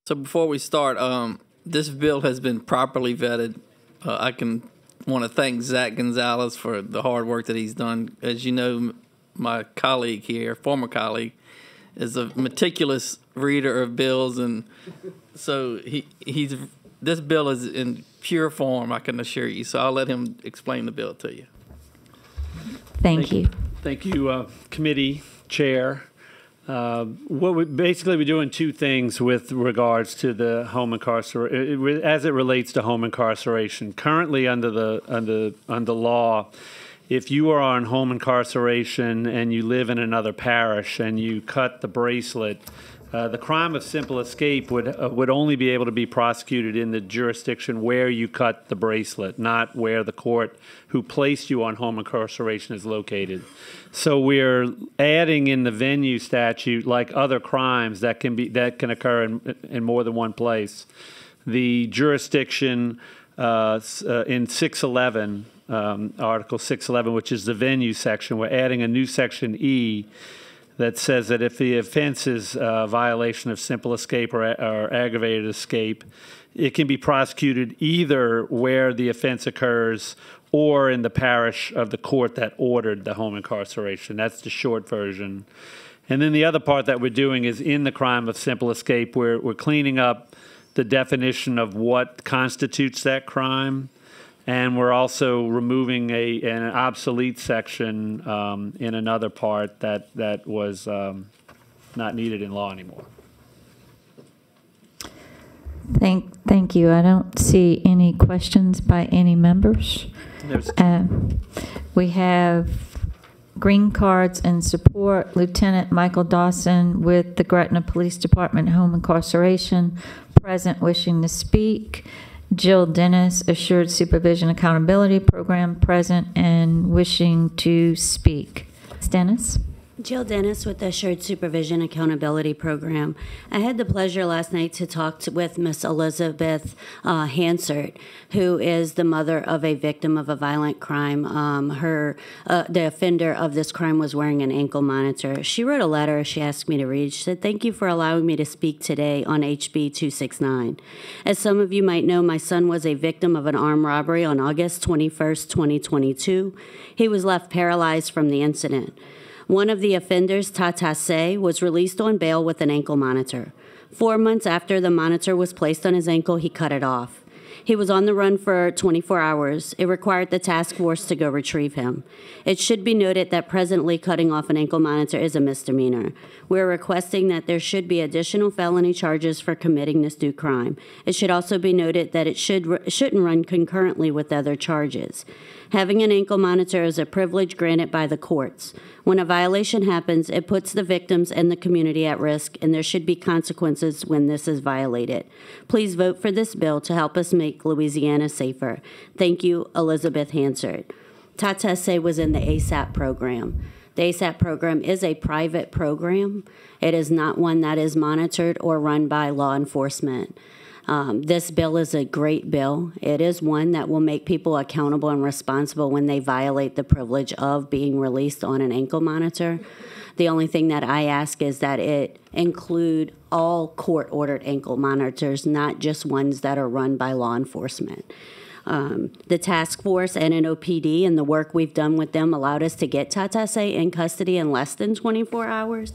So before we start, this bill has been properly vetted. I want to thank Zach Gonzalez for the hard work that he's done. As you know, my colleague here, former colleague, is a meticulous reader of bills, and so this bill is in pure form, I can assure you. So I'll let him explain the bill to you. Thank you. Thank you, committee chair. We're doing two things with regards to the home incarceration, as it relates to home incarceration. Currently, under law, if you are on home incarceration and you live in another parish and you cut the bracelet, the crime of simple escape would only be able to be prosecuted in the jurisdiction where you cut the bracelet, not where the court who placed you on home incarceration is located. So we're adding in the venue statute, like other crimes that can occur in more than one place, the jurisdiction in 611, Article 611, which is the venue section. We're adding a new section E that says that if the offense is a violation of simple escape or aggravated escape, it can be prosecuted either where the offense occurs or in the parish of the court that ordered the home incarceration. That's the short version. And then the other part that we're doing is in the crime of simple escape, we're cleaning up the definition of what constitutes that crime. And we're also removing an obsolete section in another part that was not needed in law anymore. Thank you. I don't see any questions by any members. We have green cards in support. Lieutenant Michael Dawson with the Gretna Police Department Home Incarceration, present, wishing to speak. Jill Dennis, Assured Supervision Accountability Program, present and wishing to speak. Dennis? Jill Dennis with the Assured Supervision Accountability Program. I had the pleasure last night to talk with Miss Elizabeth Hansert, who is the mother of a victim of a violent crime. The offender of this crime was wearing an ankle monitor. She wrote a letter she asked me to read. She said, "Thank you for allowing me to speak today on HB 269. As some of you might know, my son was a victim of an armed robbery on August 21st, 2022. He was left paralyzed from the incident. One of the offenders, Tata Se, was released on bail with an ankle monitor. 4 months after the monitor was placed on his ankle, he cut it off. He was on the run for 24 hours. It required the task force to go retrieve him. It should be noted that presently cutting off an ankle monitor is a misdemeanor. We're requesting that there should be additional felony charges for committing this new crime. It should also be noted that it shouldn't run concurrently with other charges. Having an ankle monitor is a privilege granted by the courts. When a violation happens, it puts the victims and the community at risk, and there should be consequences when this is violated. Please vote for this bill to help us make Louisiana safer. Thank you, Elizabeth Hansard." Tata Se was in the ASAP program. The ASAP program is a private program. It is not one that is monitored or run by law enforcement. This bill is a great bill. It is one that will make people accountable and responsible when they violate the privilege of being released on an ankle monitor. The only thing that I ask is that it include all court-ordered ankle monitors, not just ones that are run by law enforcement. The task force and NOPD and the work we've done with them allowed us to get Tata Se in custody in less than 24 hours.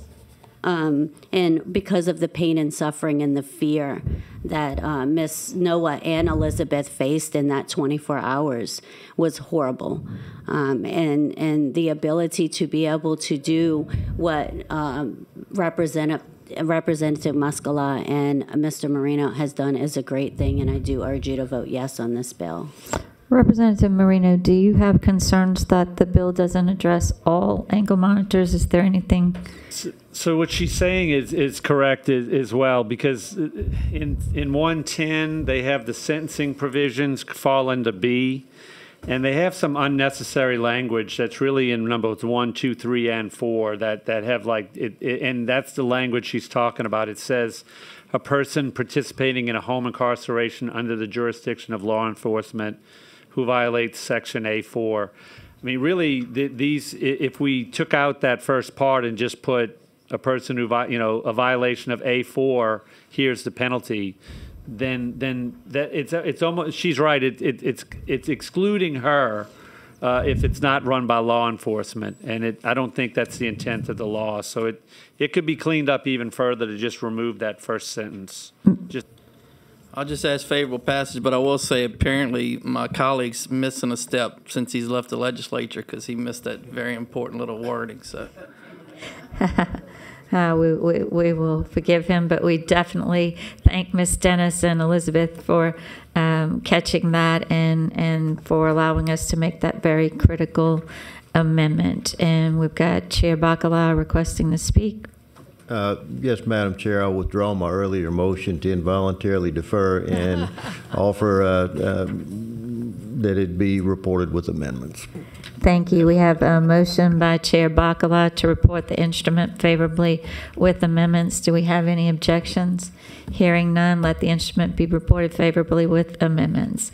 And because of the pain and suffering and the fear that Miss Noah and Elizabeth faced in that 24 hours was horrible. And the ability to be able to do what Representative Muscala and Mr. Marino has done is a great thing, and I do urge you to vote yes on this bill. Representative Marino, do you have concerns that the bill doesn't address all ankle monitors? Is there anything? So what she's saying is correct as well, because in 110 they have the sentencing provisions fall into B, and they have some unnecessary language that's really in numbers 1, 2, 3, and 4 that have like and that's the language she's talking about. It says a person participating in a home incarceration under the jurisdiction of law enforcement who violates Section A4. I mean, really, if we took out that first part and just put a person who, a violation of A4, here's the penalty, then that it's almost, she's right, it's excluding her if it's not run by law enforcement, and I don't think that's the intent of the law. So it could be cleaned up even further to just remove that first sentence. I'll just ask favorable passage, but I will say apparently my colleague's missing a step since he's left the legislature because he missed that very important little wording. So we will forgive him, but we definitely thank Ms. Dennis and Elizabeth for catching that and for allowing us to make that very critical amendment. And we've got Chair Bacala requesting to speak. Yes, Madam Chair, I'll withdraw my earlier motion to involuntarily defer and offer that it be reported with amendments. Thank you. We have a motion by Chair Bacala to report the instrument favorably with amendments. Do we have any objections? Hearing none, let the instrument be reported favorably with amendments.